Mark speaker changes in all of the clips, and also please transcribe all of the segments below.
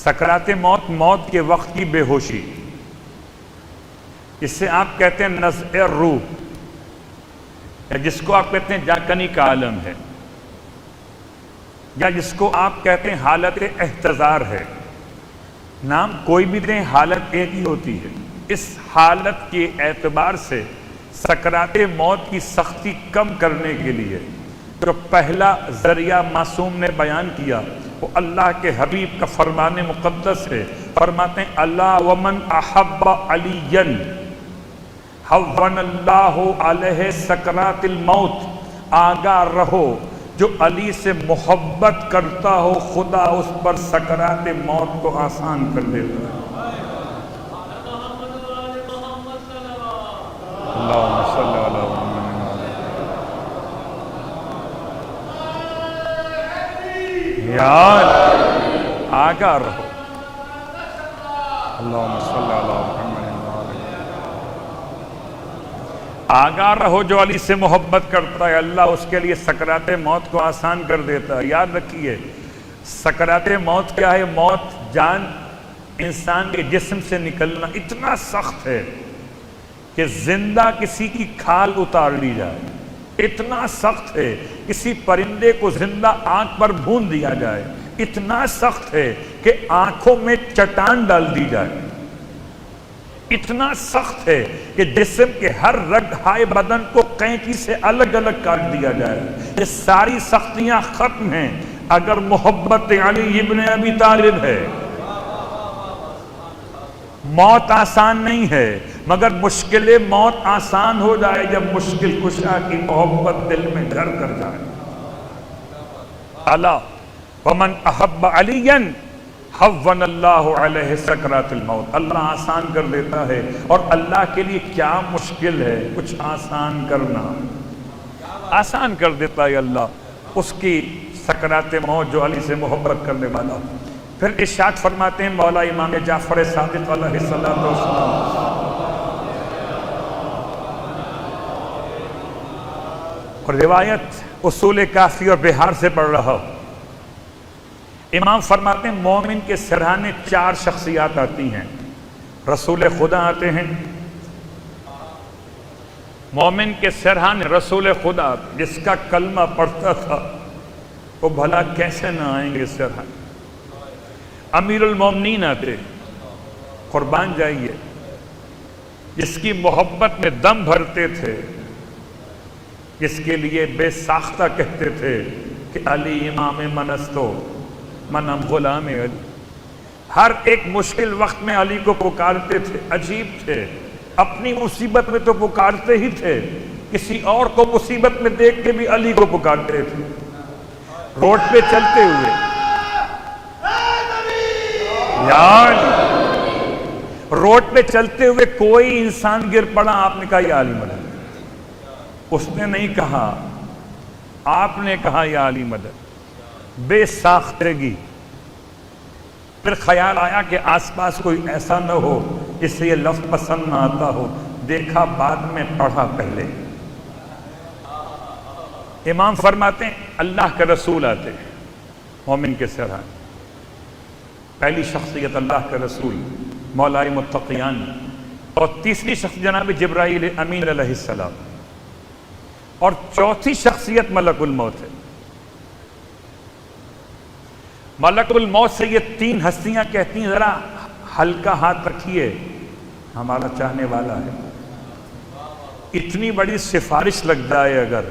Speaker 1: سکرات موت، موت کے وقت کی بے ہوشی، اس سے آپ کہتے ہیں نزع روح، یا جس کو آپ کہتے ہیں جاکنی کا عالم ہے، یا جس کو آپ کہتے ہیں حالت احتضار ہے، نام کوئی بھی دیں حالت ایک ہی ہوتی ہے۔ اس حالت کے اعتبار سے سکرات موت کی سختی کم کرنے کے لیے جو پہلا ذریعہ معصوم نے بیان کیا وہ اللہ کے حبیب کا فرمان مقدس ہے۔ فرماتے ہیں اللہ ومن احب علی حون اللہ علیہ سکرات الموت، آگاہ رہو جو علی سے محبت کرتا ہو خدا اس پر سکرات موت کو آسان کر دیتا ہے۔ اللہم صلی علی محمد۔ یار آگاہ رہو، اللہم صلی علی محمد۔ آگاہ رہو جو علی سے محبت کرتا ہے اللہ اس کے لیے سکرات موت کو آسان کر دیتا ہے۔ یاد رکھیے سکرات موت کیا ہے؟ موت جان انسان کے جسم سے نکلنا اتنا سخت ہے کہ زندہ کسی کی کھال اتار لی جائے، اتنا سخت ہے کسی پرندے کو زندہ آنکھ پر بھون دیا جائے، اتنا سخت ہے کہ آنکھوں میں چٹان ڈال دی جائے، اتنا سخت ہے کہ جسم کے ہر رگ ہائے بدن کو قینچی سے الگ الگ کاٹ دیا جائے۔ یہ ساری سختیاں ختم ہیں اگر محبت علی ابن ابی طالب ہے۔ موت آسان نہیں ہے مگر مشکل موت آسان ہو جائے جب مشکل کشا کی محبت دل میں گھر کر جائے۔ الا ومن احب علی حون اللہ علیہ سکرات الموت، اللہ آسان کر دیتا ہے۔ اور اللہ کے لیے کیا مشکل ہے کچھ آسان کرنا، آسان کر دیتا ہے اللہ اس کی سکرات موت جو علی سے محبت کرنے والا۔ پھر ارشاد فرماتے ہیں مولا امام جعفر صادق علیہ السلام، اور روایت اصول کافی اور بہار سے پڑھ رہا ہوں، امام فرماتے ہیں مومن کے سرہانے 4 شخصیات آتی ہیں۔ رسول خدا آتے ہیں، مومن کے سرہانے رسول خدا، جس کا کلمہ پڑھتا تھا وہ بھلا کیسے نہ آئیں گے سرہانے۔ امیر المومنین آتے، قربان جائیے، جس کی محبت میں دم بھرتے تھے، جس کے لیے بے ساختہ کہتے تھے کہ علی امام منستو منم غلام علی، ہر ایک مشکل وقت میں علی کو پکارتے تھے۔ عجیب تھے، اپنی مصیبت میں تو پکارتے ہی تھے، کسی اور کو مصیبت میں دیکھ کے بھی علی کو پکارتے تھے۔ روڈ پہ چلتے ہوئے روڈ پہ چلتے ہوئے کوئی انسان گر پڑا، آپ نے کہا یا علی مدد، اس نے نہیں کہا، آپ نے کہا یا علی مدد، بے ساختگی۔ پھر خیال آیا کہ آس پاس کوئی ایسا نہ ہو جس سے یہ لفظ پسند نہ آتا ہو، دیکھا بعد میں پڑھا پہلے۔ امام فرماتے ہیں اللہ کے رسول آتے ہیں مومن کے سرہانے، پہلی شخصیت اللہ کے رسول مولائے متقیان، اور تیسری شخص جناب جبرائیل امین علیہ السلام، اور چوتھی شخصیت ملک الموت ہے۔ ملک الموت سے یہ 3 ہستیاں کہتی ہیں ذرا ہلکا ہاتھ رکھیے، ہمارا چاہنے والا ہے۔ اتنی بڑی سفارش لگ جائے اگر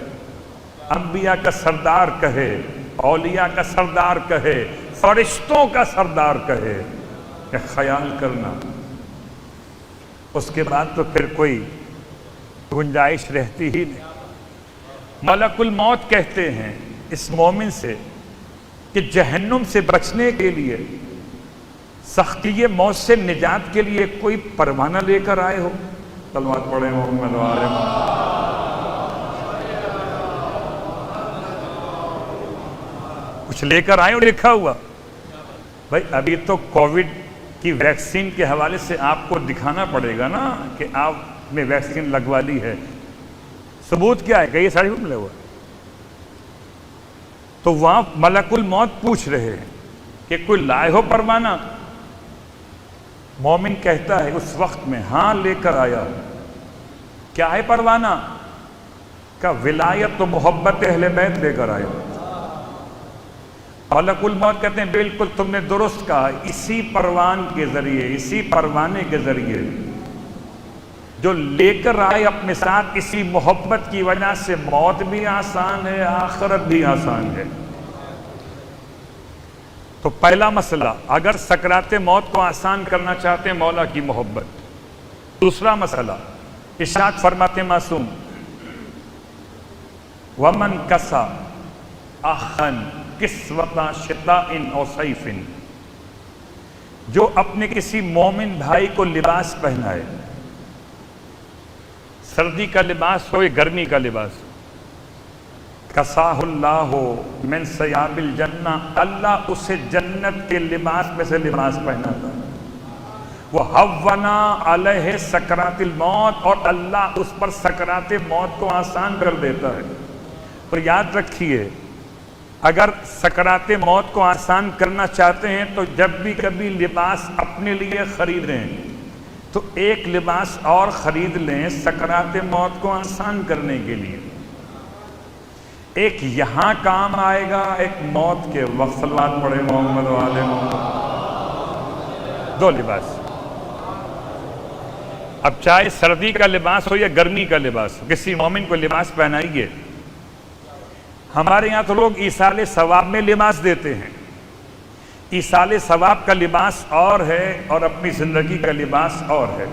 Speaker 1: انبیاء کا سردار کہے، اولیاء کا سردار کہے، فرشتوں کا سردار کہے، کہ خیال کرنا، اس کے بعد تو پھر کوئی گنجائش رہتی ہی نہیں۔ ملک الموت کہتے ہیں اس مومن سے کہ جہنم سے بچنے کے لیے، سختی موت سے نجات کے لیے کوئی پروانہ لے کر آئے ہو؟ صلوات پڑھیں محمد و آل محمد۔ کچھ لے کر آئے ہو لکھا ہوا؟ بھائی ابھی تو کووڈ کی ویکسین کے حوالے سے آپ کو دکھانا پڑے گا نا کہ آپ نے ویکسین لگوا لی ہے، ثبوت کیا ہے کہ یہ سارٹیفکیٹ ملے ہوا ہے؟ تو وہاں ملک الموت پوچھ رہے ہیں کہ کوئی لائے ہو پروانہ؟ مومن کہتا ہے اس وقت میں ہاں لے کر آیا ہوں. کیا ہے پروانہ؟ کا ولایت و محبت اہل بیت لے کر آیا ہوں. ملک الموت کہتے ہیں بالکل تم نے درست کہا، اسی پروان کے ذریعے، اسی پروانے کے ذریعے جو لے کر آئے اپنے ساتھ، اسی محبت کی وجہ سے موت بھی آسان ہے، آخرت بھی آسان ہے. تو پہلا مسئلہ، اگر سکرات موت کو آسان کرنا چاہتے ہیں مولا کی محبت. دوسرا مسئلہ، ارشاد فرماتے معصوم وَمَنْ كَسَى أَخًا كِسْوَةَ شِتَاءٍ أَوْ صَيْفٍ، جو اپنے کسی مومن بھائی کو لباس پہنائے، سردی کا لباس ہو یا گرمی کا لباس، کساہ اللہ من ثیاب الجنہ، اللہ اسے جنت کے لباس میں سے لباس پہناتا. وَحَوَّنَا عَلَيْهِ سَكْرَاتِ الْمَوْتِ، اور اللہ اس پر سکرات موت کو آسان کر دیتا ہے. اور یاد رکھیے اگر سکرات موت کو آسان کرنا چاہتے ہیں تو جب بھی کبھی لباس اپنے لیے خریدیں تو ایک لباس اور خرید لیں سکرات موت کو آسان کرنے کے لیے. ایک یہاں کام آئے گا، ایک موت کے وقت. صلوات پڑھے محمد والے محمد. دو لباس. اب چاہے سردی کا لباس ہو یا گرمی کا لباس، کسی مومن کو لباس پہنائیے. ہمارے یہاں تو لوگ ایصال ثواب میں لباس دیتے ہیں. ایصال ثواب کا لباس اور ہے اور اپنی زندگی کا لباس اور ہے.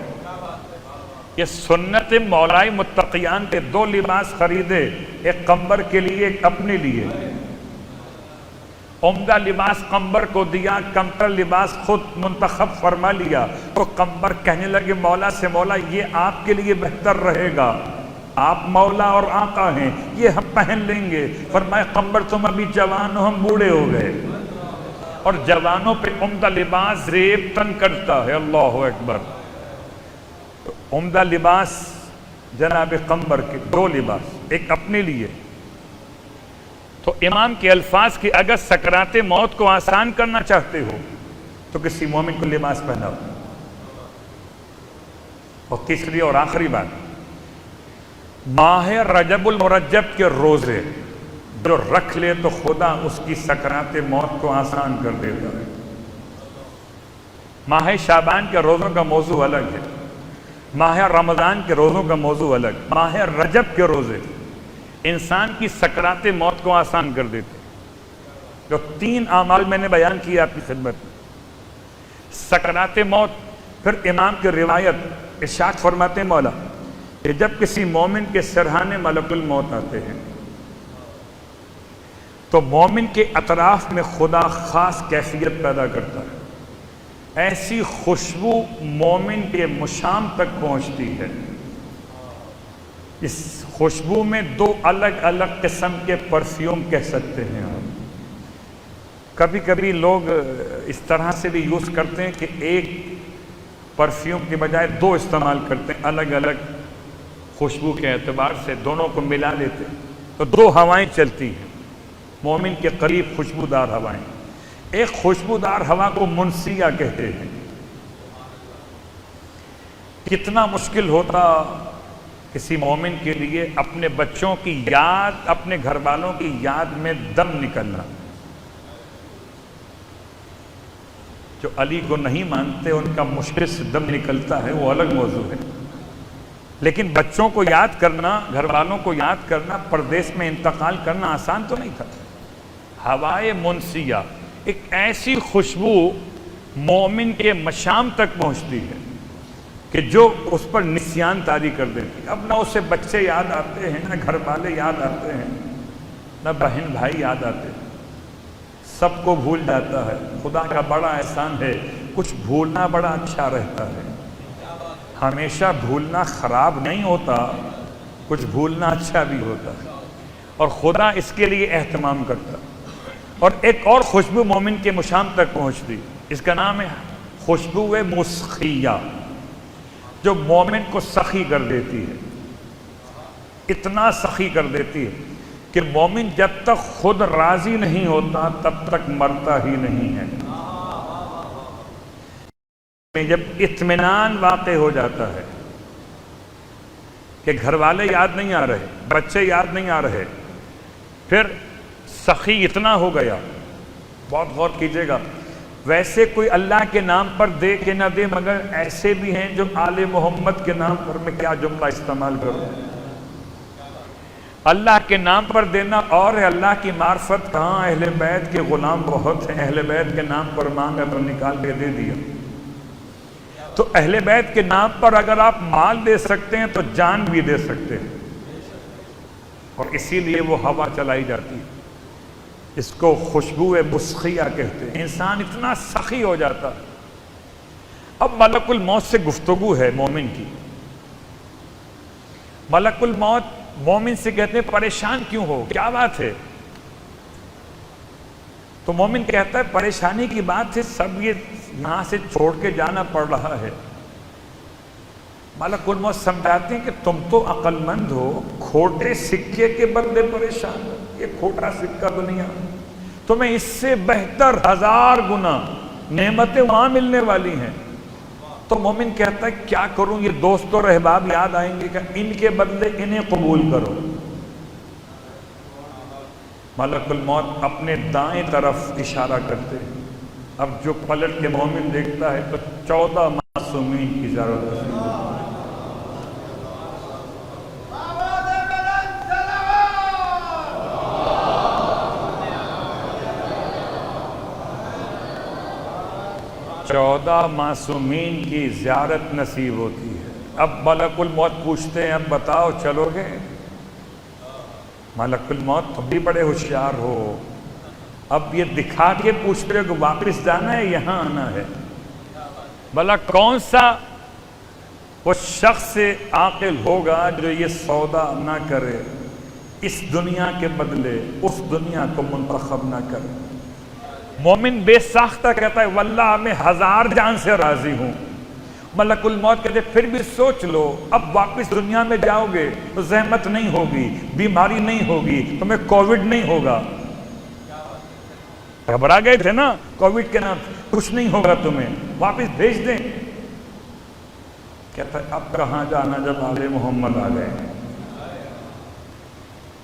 Speaker 1: یہ سنت مولائے متقیان کے دو لباس خریدے، ایک قمبر کے لیے ایک اپنے لیے. عمدہ لباس قمبر کو دیا، کمتر لباس خود منتخب فرما لیا. تو قمبر کہنے لگے مولا سے مولا یہ آپ کے لیے بہتر رہے گا، آپ مولا اور آقا ہیں، یہ ہم پہن لیں گے. فرمایا قمبر تم ابھی جوان ہو، ہم بوڑھے ہو گئے. اور جوانوں پہ عمدہ لباس ریب تن کرتا ہے. اللہ اکبر. عمدہ لباس جناب قمبر کے دو لباس، ایک اپنے لیے. تو امام کے الفاظ کی اگر سکرات موت کو آسان کرنا چاہتے ہو تو کسی مومن کو لباس پہناؤ. اور تیسری اور آخری بات، ماہ رجب المرجب کے روزے جو رکھ لے تو خدا اس کی سکرات موت کو آسان کر دیتا ہے. ماہ شعبان کے روزوں کا موضوع الگ ہے، ماہ رمضان کے روزوں کا موضوع الگ. ماہ رجب کے روزے انسان کی سکرات موت کو آسان کر دیتے. جو 3 اعمال میں نے بیان کیا آپ کی خدمت میں، سکرات موت. پھر امام کی روایت ارشاد فرماتے ہیں مولا کہ جب کسی مومن کے سرہانے ملک الموت آتے ہیں تو مومن کے اطراف میں خدا خاص کیفیت پیدا کرتا ہے. ایسی خوشبو مومن کے مشام تک پہنچتی ہے. اس خوشبو میں 2 الگ الگ قسم کے پرفیوم کہہ سکتے ہیں آپ. کبھی کبھی لوگ اس طرح سے بھی یوز کرتے ہیں کہ ایک پرفیوم کے بجائے 2 استعمال کرتے ہیں، الگ الگ خوشبو کے اعتبار سے دونوں کو ملا لیتے ہیں تو 2 ہوائیں چلتی ہیں مومن کے قریب، خوشبودار ہوائیں. ایک خوشبودار ہوا کو منسیہ کہتے ہیں. کتنا مشکل ہوتا کسی مومن کے لیے اپنے بچوں کی یاد، اپنے گھر والوں کی یاد میں دم نکلنا. جو علی کو نہیں مانتے ان کا مشکل سے دم نکلتا ہے، وہ الگ موضوع ہے. لیکن بچوں کو یاد کرنا، گھر والوں کو یاد کرنا، پردیس میں انتقال کرنا آسان تو نہیں تھا. ہوائے منسیہ، ایک ایسی خوشبو مومن کے مشام تک پہنچتی ہے کہ جو اس پر نسیان طاری کر دیتی. اب نہ اسے بچے یاد آتے ہیں، نہ گھر والے یاد آتے ہیں، نہ بہن بھائی یاد آتے ہیں، سب کو بھول جاتا ہے. خدا کا بڑا احسان ہے، کچھ بھولنا بڑا اچھا رہتا ہے. ہمیشہ بھولنا خراب نہیں ہوتا، کچھ بھولنا اچھا بھی ہوتا ہے، اور خدا اس کے لیے اہتمام کرتا. اور ایک اور خوشبو مومن کے مشام تک پہنچتی، اس کا نام ہے خوشبو مسخیہ، جو مومن کو سخی کر دیتی ہے. اتنا سخی کر دیتی ہے کہ مومن جب تک خود راضی نہیں ہوتا تب تک مرتا ہی نہیں ہے. میں جب اطمینان واقع ہو جاتا ہے کہ گھر والے یاد نہیں آ رہے، بچے یاد نہیں آ رہے، پھر سخی اتنا ہو گیا، بہت غور کیجئے گا، ویسے کوئی اللہ کے نام پر دے کہ نہ دے، مگر ایسے بھی ہیں جو آل محمد کے نام پر، میں کیا جملہ استعمال کروں، اللہ کے نام پر دینا اور ہے، اللہ کی معرفت کہاں، اہل بیت کے غلام بہت ہیں، اہل بیت کے نام پر مانگا تو نکال کے دے دیا۔ تو اہل بیت کے نام پر اگر آپ مال دے سکتے ہیں تو جان بھی دے سکتے ہیں، اور اسی لیے وہ ہوا چلائی جاتی ہے، اس کو خوشبو مسخیہ کہتے ہیں، انسان اتنا سخی ہو جاتا۔ اب ملک الموت سے گفتگو ہے مومن کی، ملک الموت مومن سے کہتے ہیں پریشان کیوں ہو، کیا بات ہے؟ تو مومن کہتا ہے پریشانی کی بات ہے، سب یہ یہاں سے چھوڑ کے جانا پڑ رہا ہے۔ ملک الموت سمجھاتے ہیں کہ تم تو عقل مند ہو، کھوٹے سکے کے بدلے پریشان ہو، یہ کھوٹا سکہ دنیا، تمہیں اس سے بہتر 1000 گنا نعمتیں وہاں ملنے والی ہیں۔ تو مومن کہتا ہے کیا کروں، یہ دوست و احباب یاد آئیں گے کہ ان کے بدلے انہیں قبول کرو۔ ملک الموت اپنے دائیں طرف اشارہ کرتے ہیں، اب جو پلٹ کے مومن دیکھتا ہے تو 14 معصومین کی زیارت ہے۔ چودہ معصومین کی زیارت نصیب ہوتی ہے۔ اب ملک الموت پوچھتے ہیں اب بتاؤ چلو گے؟ ملک الموت تم بھی بڑے ہوشیار ہو، اب یہ دکھا کے پوچھتے ہو کہ واپس جانا ہے یہاں آنا ہے؟ بھلا کون سا وہ شخص عاقل ہوگا جو یہ سودا نہ کرے، اس دنیا کے بدلے اس دنیا کو منتخب نہ کرے؟ مومن بے ساختہ کہتا ہے واللہ میں 1000 جان سے راضی ہوں۔ ملک الموت کہتے پھر بھی سوچ لو، اب واپس دنیا میں جاؤ گے تو زحمت نہیں ہوگی، بیماری نہیں ہوگی، تمہیں کووڈ نہیں ہوگا، گھبرا گئے تھے نا کووڈ کے نام، کچھ نہیں ہوگا تمہیں، واپس بھیج دیں۔ کہتا ہے اب کہاں جانا جب آل محمد آ گئے۔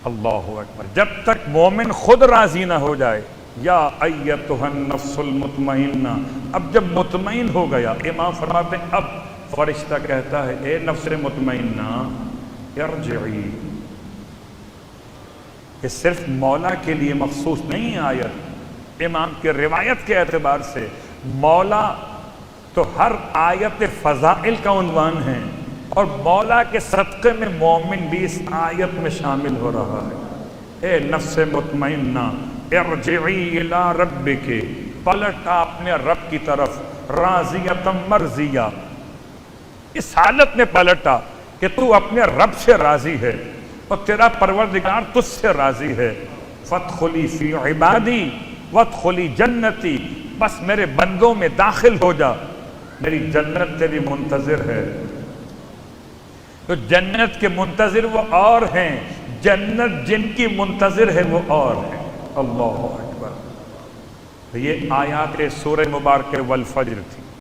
Speaker 1: اللہ اکبر، جب تک مومن خود راضی نہ ہو جائے، یا ایتھا النفس المطمئنہ، اب جب مطمئن ہو گیا، امام فرماتے ہیں اب فرشتہ کہتا ہے اے نفس مطمئنہ ارجعی۔ یہ صرف مولا کے لیے مخصوص نہیں آیت، امام کے روایت کے اعتبار سے مولا تو ہر آیت فضائل کا عنوان ہے، اور مولا کے صدقے میں مومن بھی اس آیت میں شامل ہو رہا ہے۔ اے نفس مطمئنہ ارجعی الی ربک، پلٹا اپنے رب کی طرف، راضیۃ مرضیہ، اس حالت میں پلٹا کہ تو اپنے رب سے راضی ہے اور تیرا پروردگار تجھ سے راضی ہے۔ فادخلی فی عبادی وادخلی جنتی، بس میرے بندوں میں داخل ہو جا، میری جنت تیری منتظر ہے۔ تو جنت کے منتظر وہ اور ہیں، جنت جن کی منتظر ہے وہ اور ہیں۔ اللہ اکبر۔ یہ آیات سورہ مبارکہ والفجر تھی۔